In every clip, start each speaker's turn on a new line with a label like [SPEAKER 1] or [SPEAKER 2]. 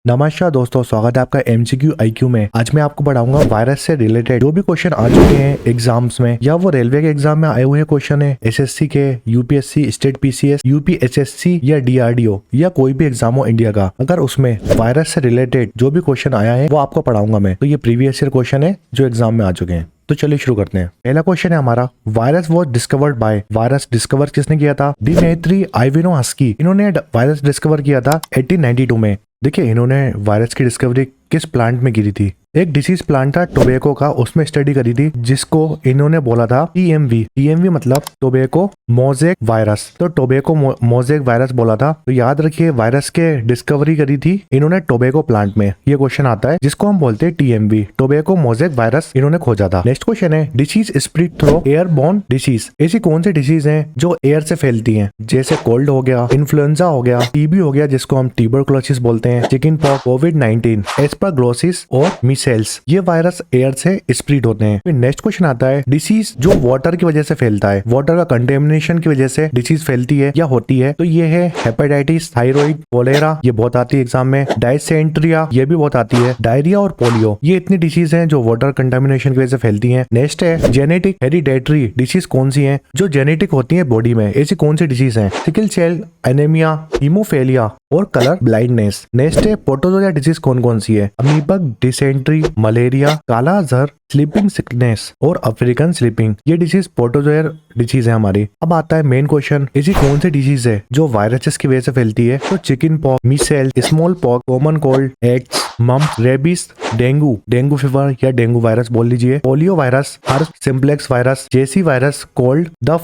[SPEAKER 1] नमस्कार दोस्तों, स्वागत है आपका एमसीक्यू आईक्यू में। आज मैं आपको पढ़ाऊंगा वायरस से रिलेटेड जो भी क्वेश्चन आ चुके हैं एग्जाम्स में, या वो रेलवे के एग्जाम में आए हुए क्वेश्चन है, एसएससी के, यूपीएससी, स्टेट पीसीएस, यूपीएसएससी या डीआरडीओ या कोई भी एग्जाम हो इंडिया का। अगर उसमें वायरस से रिलेटेड जो भी क्वेश्चन आया है वो आपको पढ़ाऊंगा मैं। तो ये प्रीवियस ईयर क्वेश्चन है जो एग्जाम में आ चुके हैं। तो चलिए शुरू करते हैं। पहला क्वेश्चन है हमारा, virus was discovered by. Virus discover किसने किया था? डिमेत्री आइवानोव्स्की। इन्होंने वायरस डिस्कवर किया था 1892 में। देखिए, इन्होंने वायरस की डिस्कवरी किस प्लांट में की थी? एक डिसीज प्लांट था टोबैको का, उसमें स्टडी करी थी, जिसको इन्होंने बोला था टीएमवी। टीएमवी मतलब टोबैको मोज़ेक वायरस। तो टोबैको मोज़ेक वायरस बोला था। तो याद रखिए, वायरस के डिस्कवरी करी थी इन्होंने टोबैको प्लांट में। ये क्वेश्चन आता है जिसको हम बोलते हैं टीएमवी, टोबैको मोज़ेक वायरस इन्होंने खोजा था। नेक्स्ट क्वेश्चन है, disease spread through airborne disease. ऐसी कौन सी डिसीज है जो एयर से फैलती है? जैसे कोल्ड हो गया, इन्फ्लुएंजा हो गया, टीबी हो गया जिसको हम ट्यूबरकुलोसिस बोलते हैं, चिकन पॉक्स, कोविड-19, एस्परग्लोसिस और मीसेल्स। ये वायरस एयर से स्प्रेड होते हैं। फिर नेक्स्ट क्वेश्चन आता है, डिसीज जो वाटर की वजह से फैलता है, वाटर का कंटेमिनेशन की वजह से डिसीज फैलती है या होती है। तो ये है हेपेटाइटिस, थायराइड, कोलेरा, ये बहुत आती है एग्जाम में, डायसेंट्रिया, ये भी बहुत आती है, डायरिया और पोलियो। ये इतनी डिसीज हैं जो वाटर कंटेमिनेशन की वजह से फैलती हैं। नेक्स्ट है, जेनेटिक हेरिडेटरी डिसीज कौन सी है जो जेनेटिक होती है बॉडी में? ऐसी कौन सी डिसीज है? सिकल सेल एनीमिया, हीमोफेलिया और कलर ब्लाइंडनेस। नेक्स्ट है, प्रोटोजोआ डिसीज कौन कौन सी है? अमीबक, डिसेंट्री, मलेरिया, काला अजहर, स्लीपिंग सिकनेस और अफ्रीकन स्लीपिंग। ये डिसीज प्रोटोजोआ डिसीज है हमारी। अब आता है मेन क्वेश्चन, ऐसी कौन सी डिसीज है जो वायरसेस की वजह से फैलती है? तो chickenpox, measles, smallpox, common cold, AIDS, mumps, rabies, dengue, dengue fever या डेंगू वायरस बोल लीजिए, polio virus, herpes simplex virus, JC virus, cold, the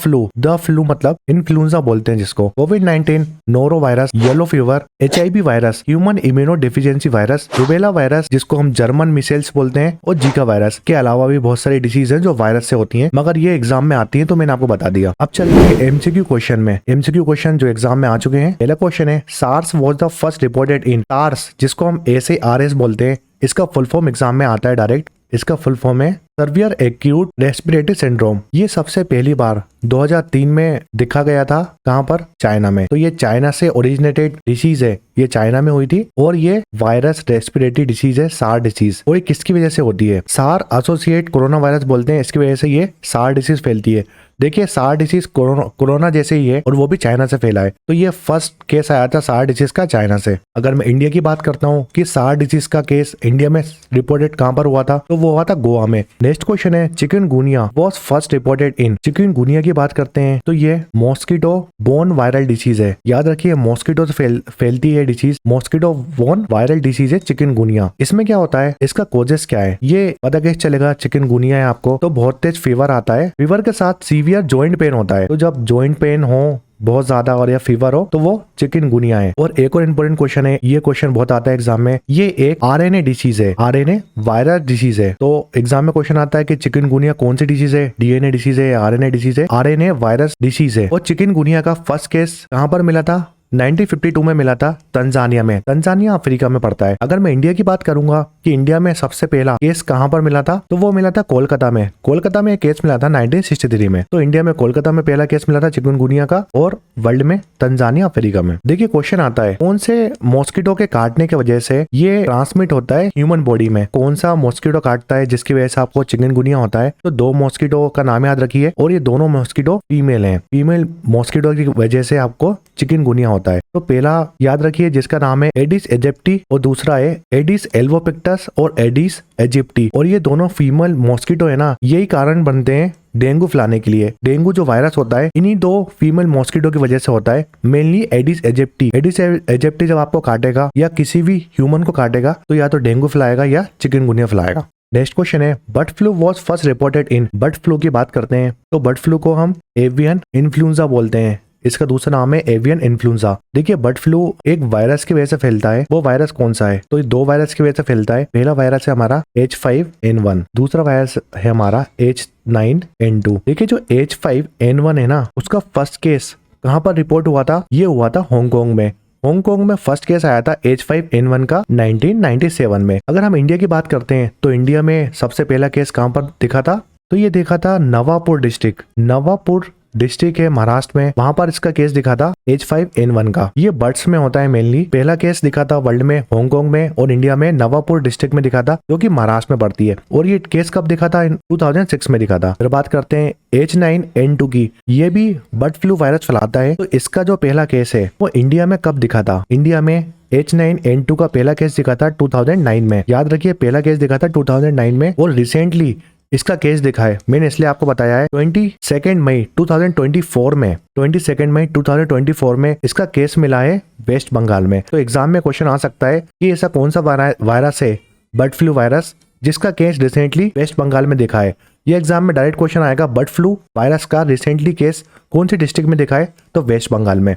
[SPEAKER 1] flu मतलब इन्फ्लुएंजा बोलते हैं जिसको, कोविड-19, norovirus, yellow fever, HIV virus, human immunodeficiency virus, rubella virus जिसको हम जर्मन मिसेल्स बोलते हैं, और जीका वायरस। के अलावा भी बहुत सारी डिसीज हैं जो वायरस से होती हैं, मगर ये एग्जाम में आती हैं तो मैंने आपको बता दिया। अब चलिए एमसीक्यू क्वेश्चन में। एमसीक्यू क्वेश्चन जो एग्जाम में आ चुके हैं। पहला क्वेश्चन है, SARS was the first reported in. SARS जिसको हम SARS बोलते हैं, इसका फुल फॉर्म एग्जाम में आता है डायरेक्ट। इसका फुल फॉर्म है सर्वियर एक्यूट रेस्पिरेटरी सिंड्रोम। ये सबसे पहली बार 2003 में देखा गया था। कहाँ पर? चाइना में। तो ये चाइना से ओरिजिनेटेड डिसीज है, ये चाइना में हुई थी, और ये वायरस रेस्पिरेटरी डिसीज है, सार डिसीज। और ये किसकी वजह से होती है? सार एसोसिएट कोरोना वायरस बोलते हैं, इसकी वजह से ये सार डिसीज फैलती है। देखिए, सार डिसीज कोरोना जैसे ही है और वो भी चाइना से फैला है। तो ये फर्स्ट केस आया था सार डिसीज का चाइना से। अगर मैं इंडिया की बात करता हूँ कि सार डिसीज का केस इंडिया में रिपोर्टेड कहाँ पर हुआ था, तो वो हुआ था गोवा में। नेक्स्ट क्वेश्चन है, chikungunya was first reported in. Chikungunya की बात करते हैं तो ये मॉस्किटो बोर्न वायरल डिसीज है। याद रखिए, मॉस्किटो से फैलती है disease, mosquito borne viral disease है चिकनगुनिया। इसमें क्या होता है, इसका कोजेस क्या है, ये पता कैसे चलेगा चिकनगुनिया है आपको? तो बहुत तेज फीवर आता है, फीवर के साथ सीवियर जॉइंट पेन होता है। तो जब जॉइंट पेन हो बहुत ज्यादा और या फीवर हो तो वो चिकनगुनिया है। और एक और इम्पोर्टेंट क्वेश्चन है, ये क्वेश्चन बहुत आता है एग्जाम में, ये एक आरएनए डिसीज है, आरएनए वायरस डिसीज है। तो एग्जाम में क्वेश्चन आता है कि चिकनगुनिया कौन सी डिसीज है, डीएनए डिसीज है या आरएनए डिसीज है? आरएनए वायरस डिसीज है। और चिकनगुनिया का फर्स्ट केस कहाँ पर मिला था? 1952 में मिला था तंजानिया में। तंजानिया अफ्रीका में पड़ता है। अगर मैं इंडिया की बात करूंगा कि इंडिया में सबसे पहला केस कहां पर मिला था, तो वो मिला था कोलकाता में। कोलकाता में एक केस मिला था 1963 में। तो इंडिया में कोलकाता में पहला केस मिला था चिकनगुनिया का, और वर्ल्ड में तंजानिया अफ्रीका में। देखिए, क्वेश्चन आता है, कौन से मॉस्किटो के काटने की वजह से ये ट्रांसमिट होता है ह्यूमन बॉडी में? कौन सा मॉस्किटो काटता है जिसकी वजह से आपको चिकनगुनिया होता है? तो दो मॉस्किटो का नाम याद रखिए, और ये दोनों मॉस्किटो फीमेल हैं। फीमेल मॉस्किटो की वजह से आपको चिकनगुनिया होता है। तो पहला याद रखिए जिसका नाम है एडिस एजिप्टी, और दूसरा है एडिस एल्वोपिक्टस और एडिस एजिप्टी। और ये दोनों फीमेल मॉस्किटो है ना, यही कारण बनते हैं डेंगू फैलाने के लिए। डेंगू जो वायरस होता है इन्हीं दो फीमेल मॉस्किटो की वजह से होता है, mainly Aedes aegypti. Aedes aegypti जब आपको काटेगा या किसी भी ह्यूमन को काटेगा तो या तो डेंगू फैलाएगा या चिकनगुनिया फैलाएगा। नेक्स्ट क्वेश्चन है, bird flu was first reported in. Bird flu की बात करते हैं तो बर्ड फ्लू को हम एवियन इन्फ्लुएंजा बोलते हैं, इसका दूसरा नाम है एवियन इन्फ्लुएंजा। देखिए, बर्ड फ्लू एक वायरस की वजह से फैलता है। वो वायरस कौन सा है? तो ये दो वायरस की वजह से फैलता है। पहला वायरस है हमारा H5N1, दूसरा वायरस है हमारा H9N2। देखिए, जो H5N1 है ना, उसका फर्स्ट केस कहाँ पर रिपोर्ट हुआ था? ये हुआ था हांगकांग में। हांगकांग में फर्स्ट केस आया था H5N1 का 1997 में। अगर हम इंडिया की बात करते हैं तो इंडिया में सबसे पहला केस कहाँ पर दिखा था? तो ये देखा था नवापुर डिस्ट्रिक्ट, नवापुर डिस्ट्रिक्ट है महाराष्ट्र में, वहां पर इसका केस दिखा था H5N1 का। ये बर्ड्स में होता है मेनली। पहला केस दिखा था वर्ल्ड में हांगकांग में और इंडिया में नवापुर डिस्ट्रिक्ट में दिखा था, जो कि महाराष्ट्र में पड़ती है। और ये केस कब दिखा था? 2006 में दिखा था। फिर बात करते हैं H9N2 की। ये भी बर्ड फ्लू वायरस फैलाता है। तो इसका जो पहला केस है वो इंडिया में कब दिखा था? इंडिया में H9N2 का पहला केस दिखा था 2009 में। याद रखिए, पहला केस दिखा था 2009 में और रिसेंटली इसका केस दिखा है। मैंने इसलिए आपको बताया है 22 मई 2024 में 22 मई 2024 में इसका केस मिला है वेस्ट बंगाल में। तो एग्जाम में क्वेश्चन आ सकता है कि ऐसा कौन सा वायरस है, बर्ड फ्लू वायरस, जिसका केस रिसेंटली वेस्ट बंगाल में दिखा है। ये एग्जाम में डायरेक्ट क्वेश्चन आएगा, बर्ड फ्लू वायरस का रिसेंटली केस कौन सी डिस्ट्रिक्ट में दिखा है? तो वेस्ट बंगाल में,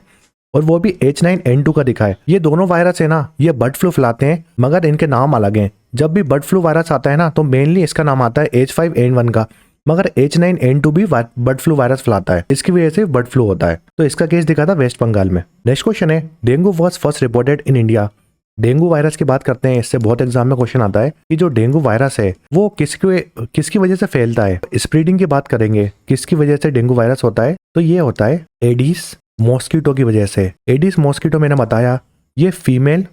[SPEAKER 1] और वो भी H9N2 का दिखा है। ये दोनों वायरस है ना, ये बर्ड फ्लू फैलाते हैं, मगर इनके नाम अलग हैं। जब भी बर्ड फ्लू वायरस आता है ना, तो मेनली इसका नाम आता है H5N1 का, मगर H9N2 भी बर्ड फ्लू वायरस फैलाता है। इसकी वजह से बर्ड फ्लू होता है। तो इसका केस दिखा था वेस्ट बंगाल में। नेक्स्ट क्वेश्चन है, dengue was first reported in India. Dengue virus की बात करते हैं। इससे बहुत एग्जाम में क्वेश्चन आता है कि जो डेंगू वायरस है वो किसकी वजह से फैलता है। स्प्रेडिंग की बात करेंगे, किसकी वजह से डेंगू वायरस होता है? तो ये होता है एडिस मॉस्किटो की वजह से। एडिस मॉस्किटो मैंने बताया ये फीमेल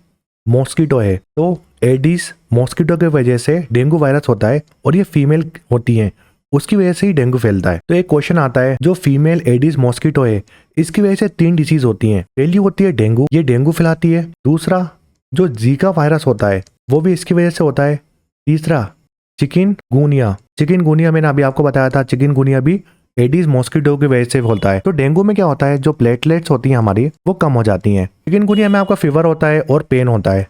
[SPEAKER 1] मॉस्किटो है, तो एडिस मॉस्किटो की वजह से डेंगू वायरस होता है और ये फीमेल होती है, उसकी वजह से ही डेंगू फैलता है। तो एक क्वेश्चन आता है, जो फीमेल एडिस मॉस्किटो है इसकी वजह से 3 डिसीज होती हैं। पहली होती है डेंगू, ये डेंगू फैलाती है। दूसरा जो जीका वायरस होता है वो भी इसकी वजह से होता है। तीसरा चिकनगुनिया मैंने अभी आपको बताया था, चिकनगुनिया भी एडिस मॉस्किटो की वजह से होता है। तो डेंगू में क्या होता है, जो प्लेटलेट्स होती हैं हमारी वो कम हो जाती हैं। चिकनगुनिया में आपका फीवर होता है और पेन होता है,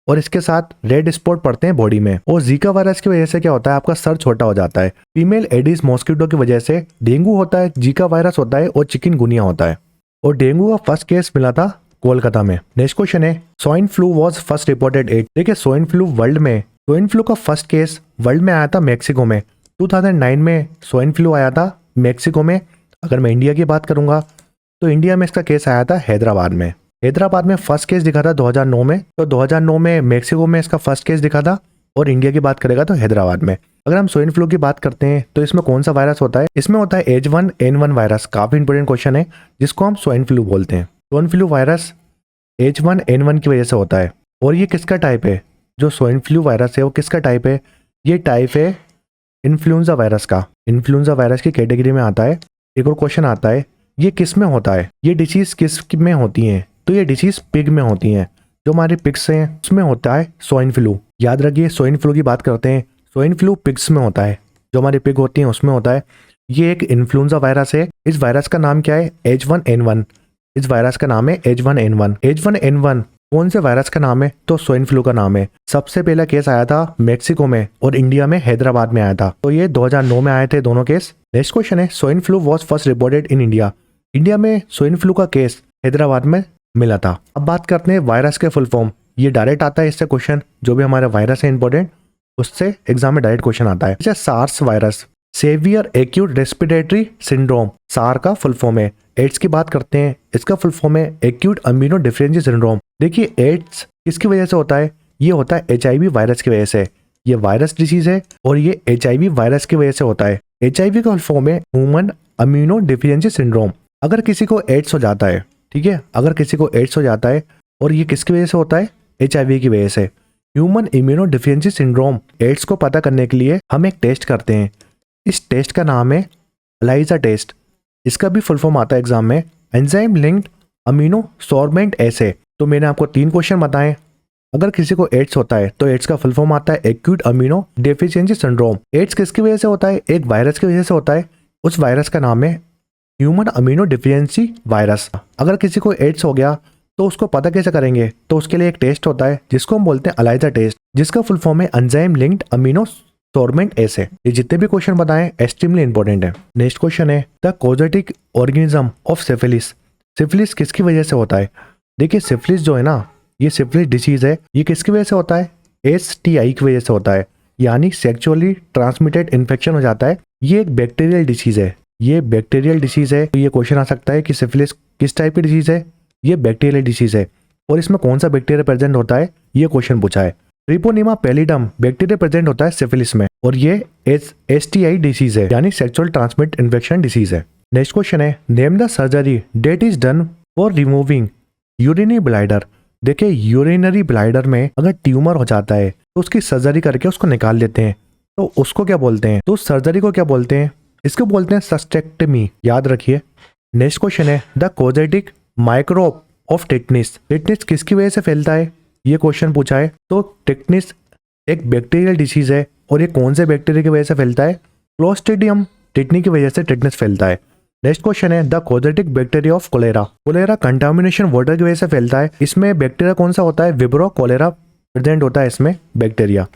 [SPEAKER 1] और इसके साथ रेड स्पॉट पड़ते हैं बॉडी में। और जीका वायरस की वजह से क्या होता है, आपका सर छोटा हो जाता है। फीमेल एडिस मॉस्किटो की वजह से डेंगू होता है, जीका वायरस होता है और चिकनगुनिया होता है। और डेंगू का फर्स्ट केस मिला था कोलकाता में। नेक्स्ट क्वेश्चन है, swine flu was first reported at. देखिए, स्वाइन फ्लू वर्ल्ड में, स्वाइन फ्लू का फर्स्ट केस वर्ल्ड में आया था मैक्सिको में। 2009 में स्वाइन फ्लू आया था मैक्सिको में। अगर मैं इंडिया की बात करूंगा तो इंडिया में इसका केस आया था हैदराबाद में। हैदराबाद में फर्स्ट केस दिखा था 2009 में। तो 2009 में मैक्सिको में इसका फर्स्ट केस दिखा था, और इंडिया की बात करेगा तो हैदराबाद में। अगर हम स्वाइन फ्लू की बात करते हैं तो इसमें कौन सा वायरस होता है? इसमें होता है H1N1 वायरस। काफी इंपोर्टेंट क्वेश्चन है, जिसको हम स्वाइन फ्लू बोलते हैं। स्वाइन फ्लू वायरस H1N1 की वजह से होता है। और ये किसका टाइप है? जो स्वाइन फ्लू वायरस है वो किसका टाइप है? ये टाइप है इन्फ्लुएंजा वायरस का। इन्फ्लुएंजा वायरस की कैटेगरी में आता है। एक और क्वेश्चन आता है, ये किस में होता है? ये डिसीज किस में होती हैं? तो ये डिसीज पिग में होती हैं। जो हमारे पिग्स हैं उसमें होता है स्वाइन फ्लू। याद रखिए, स्वाइन फ्लू की बात करते हैं, स्वाइन फ्लू पिग्स में होता है, जो हमारी पिग होती हैं उसमें होता है। ये एक इन्फ्लुएंजा वायरस है। इस वायरस का नाम क्या है? H1N1। इस वायरस का नाम है H1N1। H1N1 कौन से वायरस का नाम है? तो स्वाइन फ्लू का नाम है। सबसे पहला केस आया था मैक्सिको में और इंडिया में हैदराबाद में आया था। तो ये 2009 में आए थे दोनों केस। नेक्स्ट क्वेश्चन है, swine flu was first reported in India. India में स्वाइन फ्लू का केस हैदराबाद में मिला था। अब बात करते हैं वायरस के फुल फॉर्म। ये डायरेक्ट आता है इससे क्वेश्चन, जो भी हमारा वायरस है इंपॉर्टेंट उससे एग्जाम में डायरेक्ट क्वेश्चन आता है। जैसे SARS virus, severe acute respiratory syndrome, SARS का फुल फॉर्म है। एड्स की बात करते हैं, इसका फुल फॉर्म है एक्यूट अम्यूनो डिफिशिएंसी सिंड्रोम। देखिए, एड्स किसकी वजह से होता है? ये होता है HIV वायरस की वजह से। ये वायरस डिसीज है और ये HIV वायरस की वजह से होता है। HIV का फुल फॉर्म है ह्यूमन अम्यूनो डिफिशिएंसी सिंड्रोम। अगर किसी को एड्स हो जाता है, ठीक है, अगर किसी को एड्स हो जाता है और ये किसकी वजह से होता है? HIV की वजह से। Human immunodeficiency syndrome, AIDS को पता करने के लिए हम एक टेस्ट करते हैं। इस टेस्ट का नाम है ELISA टेस्ट। इसका भी फुल फॉर्म आता है एग्जाम में, एंजाइम लिंक्ड अमीनो सोर्बेंट एसे। तो मैंने आपको 3 क्वेश्चन बताए। अगर किसी को एड्स होता है तो एड्स का फुल फॉर्म आता है acute amino deficiency syndrome. AIDS किसकी वजह से होता है? एक वायरस की वजह से होता है। उस वायरस का नाम है ह्यूमन अमीनो डिफिशिएंसी वायरस। अगर किसी को एड्स हो गया तो उसको पता कैसे करेंगे? तो उसके लिए एक टेस्ट होता है जिसको हम बोलते हैं ELISA टेस्ट, जिसका फुल फॉर्म है enzyme linked immunosorbent assay. ये जितने भी क्वेश्चन बताएं एक्सट्रीमली इंपॉर्टेंट है। नेक्स्ट क्वेश्चन है, the causative organism of syphilis. Syphilis किसकी वजह से होता है? देखिए, सिफिलिस जो है ना, ये सिफिलिस डिसीज है। ये किसकी वजह से होता है? STI की वजह से होता है, यानी सेक्सुअली ट्रांसमिटेड इन्फेक्शन हो जाता है। ये एक बैक्टीरियल डिसीज है। ये बैक्टीरियल डिसीज है। तो ये क्वेश्चन आ सकता है कि सिफिलिस किस टाइप की डिसीज है? ये बैक्टीरियल डिसीज है। और इसमें कौन सा बैक्टीरिया प्रेजेंट होता है? ये क्वेश्चन पूछा है। ट्रिपोनिमा पैलिडम बैक्टीरिया प्रेजेंट होता है सिफिलिस में, और ये STI डिसीज है, यानी सेक्सुअल ट्रांसमिट इन्फेक्शन डिसीज है। नेक्स्ट क्वेश्चन है name the surgery that is done for removing urinary bladder. देखिए यूरिनरी ब्लैडर में अगर ट्यूमर हो जाता है तो उसकी सर्जरी करके उसको निकाल लेते हैं, तो उसको क्या बोलते हैं, तो उस सर्जरी को क्या बोलते हैं, इसको बोलते हैं सिस्टेक्टमी, याद रखिए। नेक्स्ट क्वेश्चन है द कोजेटिक माइक्रोब ऑफ टेटनिस। टेटनिस किसकी वजह से फैलता है, ये क्वेश्चन पूछा है। तो टेटनिस एक बैक्टीरियल डिसीज है और ये कौन से बैक्टीरिया की वजह से फैलता है, क्लोस्ट्रीडियम टेटनी की वजह से टेटनिस फैलता है। नेक्स्ट क्वेश्चन है the causative bacteria of cholera. Cholera contamination water की वजह से फैलता है। इसमें बैक्टीरिया कौन सा होता है, विब्रो कोलेरा प्रेजेंट होता है इसमें बैक्टीरिया।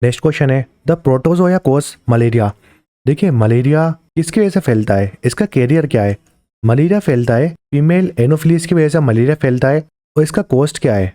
[SPEAKER 1] नेक्स्ट क्वेश्चन है द प्रोटोजोआ कोज मलेरिया। देखिए मलेरिया किसकी वजह से फैलता है, इसका कैरियर क्या है। मलेरिया फैलता है फीमेल एनोफिलीज की वजह से मलेरिया फैलता है और इसका कोस्ट क्या है,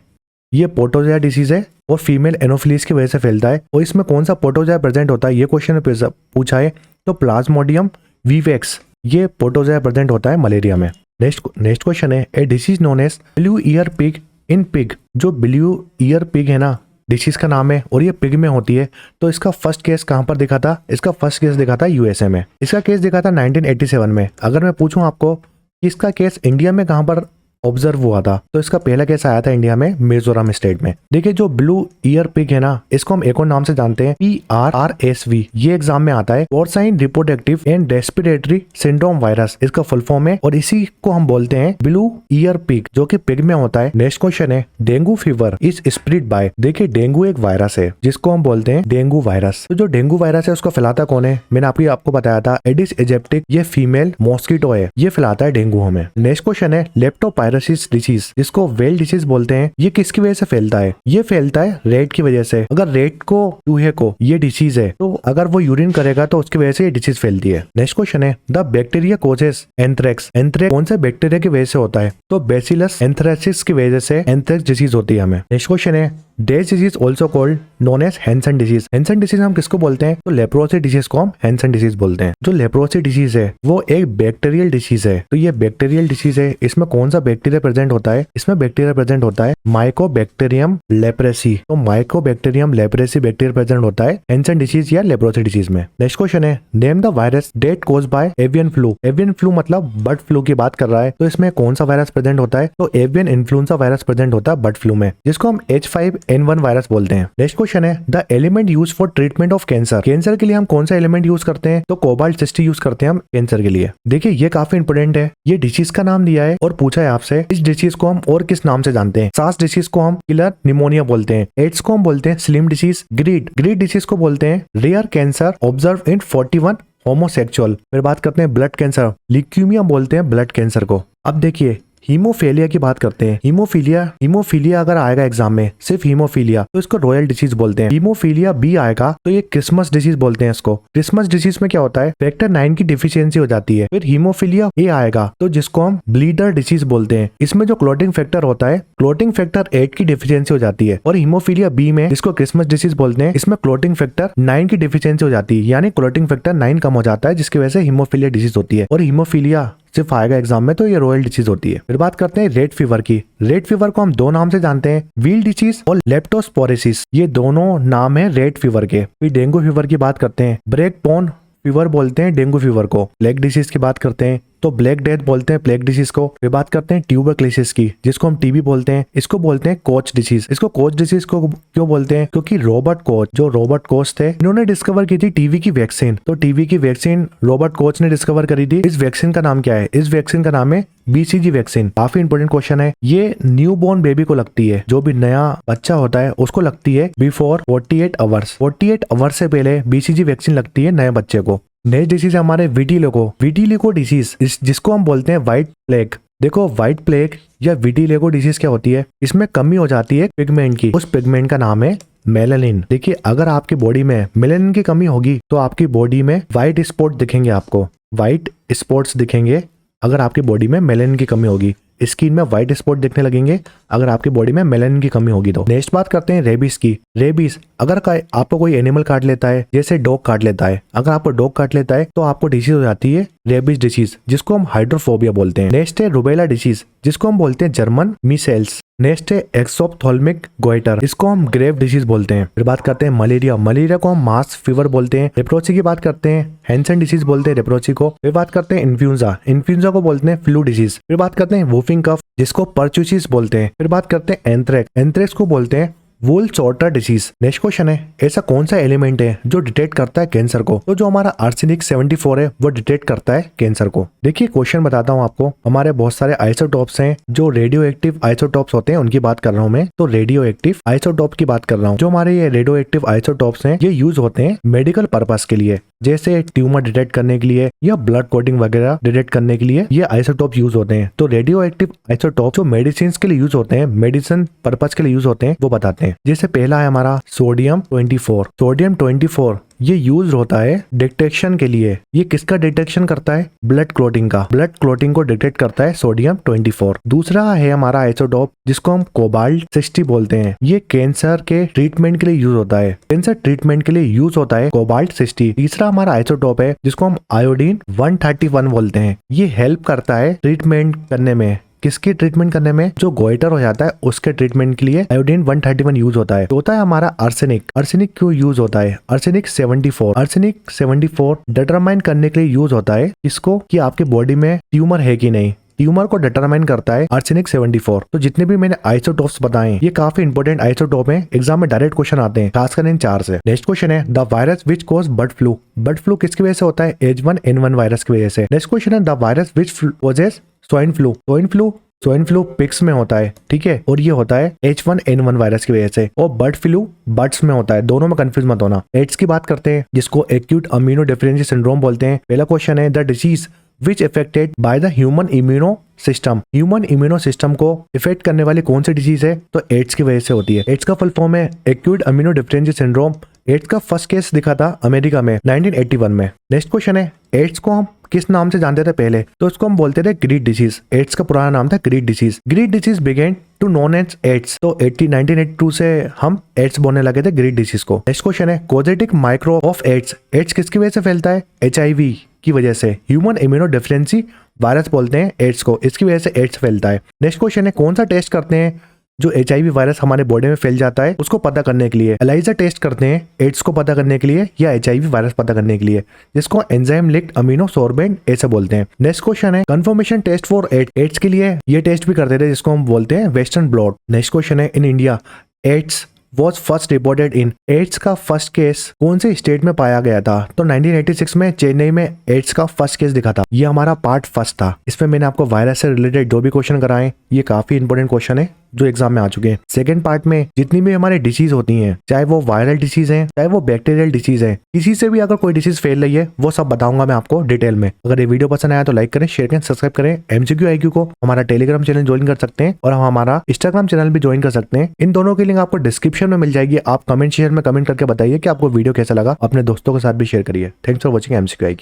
[SPEAKER 1] ये प्रोटोजोआ डिसीज है और फीमेल एनोफिलीज की वजह से फैलता है। और इसमें कौन सा प्रोटोजोआ प्रेजेंट होता है, ये क्वेश्चन पूछा है। तो प्लाज्मोडियम विवेक्स ये प्रोटोजोआ प्रेजेंट होता है मलेरिया में। नेक्स्ट क्वेश्चन है a disease known as blue ear pig in pig. जो ब्लू ईयर पिग है ना, डिसीज का नाम है और ये पिग में होती है। तो इसका फर्स्ट केस कहाँ पर दिखा था, इसका फर्स्ट केस दिखा था यूएसए में। इसका केस दिखा था 1987 में। अगर मैं पूछूं आपको कि इसका केस इंडिया में कहाँ पर ऑब्जर्व हुआ था, तो इसका पहला केस आया था इंडिया में मिजोरम स्टेट में। देखिए जो ब्लू ईयर पिग है ना, इसको हम एक और नाम से जानते हैं PRRSV। ये एग्जाम में आता है porcine reproductive and respiratory syndrome virus, इसका फुल फॉर्म है और इसी को हम बोलते हैं ब्लू ईयर पिग, जो कि पिग में होता है। नेक्स्ट क्वेश्चन है dengue fever is spread by. देखिए डेंगू एक वायरस है जिसको हम बोलते हैं डेंगू वायरस। तो जो डेंगू वायरस है उसको फैलाता कौन है, मैंने आपको बताया था एडिस एजिप्टिक, ये फीमेल मॉस्किटो है, ये फैलाता है डेंगू हमें। नेक्स्ट क्वेश्चन है लेप्टोपायरोसिस डिसीज, जिसको वेल डिसीज बोलते हैं, ये किसकी वजह से फैलता है, ये फैलता है रेट की वजह से। अगर रेट को चूहे को ये डिसीज है तो अगर वो यूरिन करेगा तो उसकी वजह से ये डिसीज फैलती है। नेक्स्ट क्वेश्चन है the bacteria causes anthrax. Anthrax कौन से बैक्टीरिया की वजह से होता है, तो बैसिलस एंथ्रेसिस की वजह से एंथ्रेक्स डिसीज होती है हमें। नेक्स्ट क्वेश्चन है this disease also called known as Hansen disease. Hansen disease हम किसको बोलते हैं, तो लेप्रोसी डिसीज को हम हैंसन डिसीज बोलते हैं। जो लेप्रोसी डिसीज है वो एक बैक्टीरियल डिसीज है। तो ये बैक्टीरियल डिसीज है, इसमें कौन सा बैक्टीरिया प्रेजेंट होता है, इसमें बैक्टीरिया प्रेजेंट होता है माइकोबैक्टीरियम लेप्रेसी। तो माइकोबैक्टीरियम लेप्रेसी बैक्टीरिया प्रेजेंट होता है हैंसन डिसीज या लेप्रोसी डिसीज में। नेक्स्ट क्वेश्चन है name the virus date caused by avian flu. Avian flu मतलब बर्ड फ्लू की बात कर रहा है। तो इसमें कौन सा वायरस प्रेजेंट होता है, तो एवियन इन्फ्लुएंजा वायरस प्रेजेंट होता है बर्ड फ्लू में, जिसको हम H5N1 वायरस बोलते हैं। नेक्स्ट क्वेश्चन है the element use for treatment of cancer. Cancer के लिए हम कौन सा एलिमेंट यूज करते हैं, तो कोबाल्ट 60 यूज करते हैं हम कैंसर के लिए। देखिए ये काफी इंपोर्टेंट है, ये डिसीज का नाम दिया है और पूछा है आपसे इस डिसीज को हम और किस नाम से जानते हैं। सास डिसीज को हम किलर निमोनिया बोलते हैं, एड्स को हम बोलते हैं स्लिम डिसीज, ग्रीड डिसीज को बोलते हैं rare cancer observe in 41 homosexual. फिर बात करते हैं ब्लड कैंसर, ल्यूकीमिया बोलते हैं ब्लड कैंसर को। अब देखिए हीमोफीलिया की बात करते हैं। हीमोफीलिया अगर आएगा एग्जाम में सिर्फ हीमोफीलिया, तो इसको रॉयल डिसीज बोलते हैं। हीमोफीलिया बी आएगा तो ये क्रिसमस डिसीज बोलते हैं इसको। क्रिसमस डिसीज में क्या होता है, फैक्टर 9 की डिफिशियंसी हो जाती है। फिर हीमोफीलिया ए आएगा तो जिसको हम ब्लीडर डिसीज बोलते हैं। इसमें जो क्लोटिंग फैक्टर होता है, क्लोटिंग फैक्टर 8 की डिफिशियंसी हो जाती है। और हीमोफीलिया बी में जिसको क्रिसमस डिसीज बोलते हैं, इसमें क्लोटिंग फैक्टर 9 की डिफिशियंसी हो जाती है, यानी क्लोटिंग फैक्टर 9 कम हो जाता है, जिसकी वजह से हीमोफीलिया डिसीज होती है। और हीमोफीलिया सिर्फ आएगा एग्जाम में तो ये रॉयल डिसीज होती है। फिर बात करते हैं रेड फीवर की। रेड फीवर को हम दो नाम से जानते हैं, व्हील डिसीज और लेप्टोस्पोरेसिस, ये दोनों नाम है रेड फीवर के। फिर डेंगू फीवर की बात करते हैं, ब्रेक बोन फीवर बोलते हैं डेंगू फीवर को। प्लेग डिसीज की बात करते हैं तो ब्लैक डेथ बोलते हैं प्लेग डिसीज को। फिर बात करते हैं ट्यूबरक्लोसिस की, जिसको हम टीबी बोलते हैं, इसको बोलते हैं कोच डिसीज। इसको कोच डिसीज को क्यों बोलते हैं, क्योंकि रॉबर्ट कोच थे, इन्होंने डिस्कवर की थी टीबी की वैक्सीन। तो टीबी की वैक्सीन रॉबर्ट कोच ने डिस्कवर करी थी। इस वैक्सीन का नाम क्या है, इस वैक्सीन का नाम है BCG वैक्सीन। काफी इंपोर्टेंट क्वेश्चन है, ये न्यू बॉर्न बेबी को लगती है, जो भी नया बच्चा होता है उसको लगती है बिफोर 48 आवर्स। 48 आवर्स से पहले BCG वैक्सीन लगती है नए बच्चे को। नेक्स्ट डिसीज है हमारे विटिलिगो डिसीज, जिसको हम बोलते हैं व्हाइट प्लेग। देखो व्हाइट प्लेग या विटिलिगो डिसीज क्या होती है, इसमें कमी हो जाती है पिगमेंट की, उस पिगमेंट का नाम है मेलानिन। देखिए अगर आपकी बॉडी में मेलानिन की कमी होगी तो आपकी बॉडी में व्हाइट स्पॉट दिखेंगे, आपको व्हाइट स्पॉट्स दिखेंगे। अगर आपकी बॉडी में मेलानिन की कमी होगी, स्किन में व्हाइट स्पॉट दिखने लगेंगे, अगर आपकी बॉडी में मेलानिन की कमी होगी तो। नेक्स्ट बात करते हैं रेबीज की। रेबीज अगर आपको कोई एनिमल काट लेता है, जैसे डॉग काट लेता है, अगर आपको डॉग काट लेता है तो आपको डिसीज हो जाती है रेबीज डिसीज, जिसको हम हाइड्रोफोबिया बोलते हैं। नेक्स्ट है रुबेला डिसीज, जिसको हम बोलते हैं जर्मन मीसेल्स। नेक्स्ट है एक्सोप्थोल्मिक गोइटर, इसको हम ग्रेव डिसीज बोलते हैं। फिर बात करते हैं मलेरिया। मलेरिया को हम मास फीवर बोलते हैं। लेप्रोसी की बात करते हैं हैंसन डिसीज बोलते हैं लेप्रोसी को। फिर बात करते हैं इन्फ्लुएंजा। इन्फ्लुएंजा को बोलते हैं फ्लू डिसीज। फिर बात करते हैं वूफिंग कफ, जिसको परचूसिस बोलते हैं। फिर बात करते हैं एंथ्रेक्स। एंथ्रेक्स को बोलते हैं वूल सॉर्टर डिसीज। नेक्स्ट क्वेश्चन है, ऐसा कौन सा एलिमेंट है जो डिटेक्ट करता है कैंसर को? तो जो हमारा आर्सेनिक 74 है वो डिटेक्ट करता है कैंसर को। देखिए क्वेश्चन बताता हूँ आपको। हमारे बहुत सारे आइसोटॉप्स हैं, जो रेडियो एक्टिव आइसोटॉप्स होते हैं उनकी बात कर रहा हूँ मैं। तो रेडियो एक्टिव आइसोटॉप की बात कर रहा हूँ। जो हमारे ये रेडियो एक्टिव आइसोटॉप्स हैं ये यूज होते हैं मेडिकल पर्पस के लिए, जैसे ट्यूमर डिटेक्ट करने के लिए या ब्लड क्लॉटिंग वगैरह डिटेक्ट करने के लिए ये आइसोटॉप यूज होते हैं। तो रेडियो एक्टिव आइसोटॉप जो मेडिसिन के लिए यूज होते हैं, मेडिसिन पर्पस के लिए यूज होते हैं, वो बताते हैं। जैसे पहला है हमारा सोडियम 24। सोडियम 24 ये यूज होता है डिटेक्शन के लिए। ये किसका डिटेक्शन करता है? ब्लड क्लॉटिंग का। ब्लड क्लॉटिंग को डिटेक्ट करता है सोडियम 24। दूसरा है हमारा आइसोटॉप जिसको हम कोबाल्ट 60 बोलते हैं। ये कैंसर के ट्रीटमेंट के लिए यूज होता है। कैंसर ट्रीटमेंट के लिए यूज होता है कोबाल्ट 60। तीसरा हमारा आइसोटॉप है जिसको हम आयोडीन 131 बोलते हैं। ये हेल्प करता है ट्रीटमेंट करने में। किसकी ट्रीटमेंट करने में? जो गोइटर हो जाता है उसके ट्रीटमेंट के लिए आयोडीन 131 यूज होता है। चौथा है हमारा आर्सेनिक। आर्सेनिक क्यों यूज होता है? आर्सेनिक 74। आर्सेनिक 74 डिटरमाइन करने के लिए यूज होता है इसको कि आपके बॉडी में ट्यूमर है कि नहीं। ट्यूमर को डिटरमाइन करता है आर्सेनिक 74। तो जितने भी मैंने आइसोटॉप्स बताए ये काफी इंपॉर्टेंट आइसोटॉप हैं, एग्जाम में डायरेक्ट क्वेश्चन आते हैं, खासकर इन 4 से। नेक्स्ट क्वेश्चन है the virus which cause bird flu. Bird flu किसकी वजह से होता है? H1N1 वायरस की वजह से। नेक्स्ट क्वेश्चन है the virus which causes swine flu. Swine flu pigs में होता है, ठीक है, और ये होता है H1N1 वायरस की वजह से। और बर्ड फ्लू बर्ड्स में होता है, दोनों में कंफ्यूज मत होना। एड्स की बात करते हैं जिसको एक्यूट अमीनो डिफिशिएंसी सिंड्रोम बोलते हैं। पहला क्वेश्चन है the disease which affected by the human immuno system. Human immuno system को इफेक्ट करने वाली कौन सी डिजीज है? तो एड्स की वजह से होती है। एड्स का फुल फॉर्म है acute amino deficiency syndrome. AIDS का फर्स्ट केस दिखा था अमेरिका में 1981 में। नेक्स्ट क्वेश्चन है एड्स को हम किस नाम से जानते थे पहले? तो इसको हम बोलते थे ग्रीड डिसीज। एड्स का पुराना नाम था GRID disease. GRID disease began to known as AIDS. तो 1982 से हम एड्स बोलने लगे थे ग्रीड डिसीज को। नेक्स्ट क्वेश्चन है causative micro of AIDS. AIDS किसकी वजह से फैलता है? HIV की वजह से। ह्यूमन इम्यूनो डिफिशिएंसी वायरस बोलते हैं एड्स को, इसकी वजह से एड्स फैलता है। नेक्स्ट क्वेश्चन है कौन सा टेस्ट करते हैं जो HIV वायरस हमारे बॉडी में फैल जाता है उसको पता करने के लिए? एलाइजा टेस्ट करते हैं एड्स को पता करने के लिए या HIV वायरस पता करने के लिए, जिसको एंजाइम लिंक्ड अमीनो सोर्बेंट ऐसे बोलते हैं। नेक्स्ट क्वेश्चन है कंफर्मेशन टेस्ट फॉर एड्स के लिए ये टेस्ट भी करते थे जिसको हम बोलते हैं वेस्टर्न ब्लॉट। नेक्स्ट क्वेश्चन है in India AIDS was first reported in. AIDS का फर्स्ट केस कौन से स्टेट में पाया गया था? तो 1986 में चेन्नई में एड्स का फर्स्ट केस दिखा था। ये हमारा पार्ट फर्स्ट था। इसमें मैंने आपको वायरस से रिलेटेड जो भी क्वेश्चन कराए ये काफी इंपॉर्टेंट क्वेश्चन है जो एग्जाम में आ चुके हैं। सेकंड पार्ट में जितनी भी हमारी डिसीज होती हैं, चाहे वो वायरल डिसीज है चाहे वो बैक्टीरियल डिसीज है, किसी से भी अगर कोई डिसीज फैल रही है वो सब बताऊंगा मैं आपको डिटेल में। अगर ये वीडियो पसंद आया तो लाइक करें, शेयर करें, सब्सक्राइब करें। MCQ IQ को हमारा टेलीग्राम चैनल ज्वाइन कर सकते हैं और हम हमारा इंस्टाग्राम चैनल भी ज्वाइन कर सकते हैं। इन दोनों की लिंक आपको डिस्क्रिप्शन में मिल जाएगी। आप कमेंट शेयर में कमेंट करके बताइए कि आपको वीडियो कैसा लगा। अपने दोस्तों के साथ भी शेयर करिए। Thanks for watching MCQ IQ।